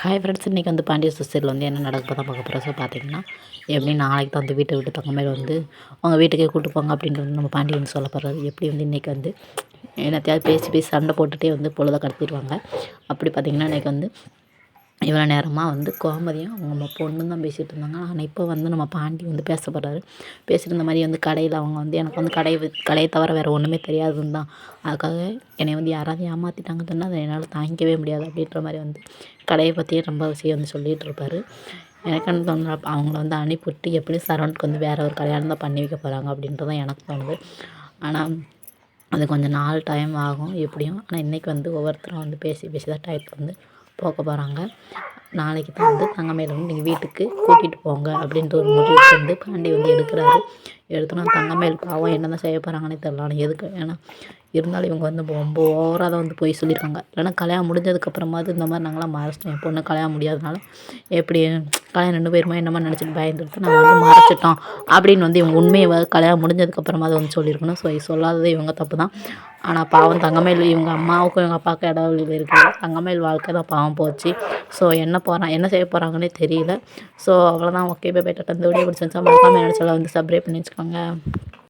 Hi friends, இன்றைக்கி வந்து பாண்டிய சொசைட்டியில் வந்து என்ன நடக்க தான் பார்க்க போகிறோம். ஸோ பார்த்தீங்கன்னா எப்படி நாளைக்கு தான் வந்து வீட்டை விட்டு தங்கமேல் வந்து அவங்க வீட்டுக்கே கூப்பிட்டு போங்க அப்படின்றது நம்ம பாண்டி வந்து சொல்ல போகிறாரு. எப்படி வந்து இன்றைக்கி வந்து என்னத்தையாவது பேசி பேசி சண்டை போட்டுகிட்டே வந்து பொழுதை கடத்திடுவாங்க. அப்படி பார்த்திங்கன்னா இன்றைக்கி வந்து இவ்வளோ நேரமாக வந்து கோமதியும் அவங்க பொண்ணும் தான் பேசிகிட்டு இருந்தாங்க. ஆனால் இப்போ வந்து நம்ம பாண்டி வந்து பேச போகிறாரு. பேசிட்டு இந்த மாதிரி வந்து கடையில் அவங்க வந்து எனக்கு வந்து கடையை தவிர வேறு ஒன்றுமே தெரியாதுன்னு தான், அதுக்காக என்னை வந்து யாராவது ஏமாற்றிட்டாங்கன்னா அதை என்னால் தாங்கிக்கவே முடியாது அப்படின்ற மாதிரி வந்து கடையை பற்றியே ரொம்ப விஷயம் வந்து சொல்லிகிட்டு இருப்பார். எனக்குன்னு தோணுது அவங்கள வந்து அனுப்பிவிட்டு எப்படி சரவணுக்கு வந்து வேறு ஒரு கல்யாணம் தான் பண்ணி வைக்க போகிறாங்க அப்படின்றது தான் எனக்கு தோணுது. ஆனால் அது கொஞ்சம் நாள் டைம் ஆகும் எப்படியும். ஆனால் இன்றைக்கி வந்து ஒவ்வொருத்தரும் வந்து பேசி பேசி தான் டைப் வந்து போக போகிறாங்க. நாளைக்கு தான் வந்து தங்கமயில வந்து நீங்கள் வீட்டுக்கு கூட்டிகிட்டு போங்க அப்படின்ற ஒரு முடிவுக்கு வந்து பாண்டி வந்து எடுக்கிறாரு. எடுத்தோன்னா தங்கமயில் பாவம் என்ன தான் செய்ய போகிறாங்கன்னே தெரியல. ஆனால் எதுக்கு, ஏன்னா இருந்தாலும் இவங்க வந்து ரொம்ப ஓவராக தான் வந்து போய் சொல்லியிருக்காங்க. இல்லைன்னா கல்யாணம் முடிஞ்சதுக்கப்புறமாவது இந்த மாதிரி நாங்களாம் மறைச்சிட்டோம், என் பொண்ணு கல்யாணம் முடியாதனால எப்படி கல்யாணம் நின்று போயிருமா என்னமா நினச்சிட்டு பயந்துட்டு நாங்கள் வந்து மறைச்சிட்டோம் அப்படின்னு வந்து இவங்க உண்மையை கல்யாணம் முடிஞ்சதுக்கப்புறமா வந்து சொல்லியிருக்கணும். ஸோ இது சொல்லாதது இவங்க தப்பு தான். ஆனால் பாவம் தங்கமயில் இவங்க அம்மாவுக்கும் இவங்க அப்பாவுக்கும் இடைவெளியில் இருக்குது. தங்கமயில் வாழ்க்கை தான் பாவம் போச்சு. ஸோ என்ன செய்ய போகிறாங்கன்னே தெரியல. ஸோ அவ்வளோதான். Okay, bye bye, tata. இந்த வீடியோ பிடிச்சிருந்துச்சா மறக்காம என்னோட சேனலை வந்து சப்ஸ்கிரைப் பண்ணி வச்சுக்கோங்க.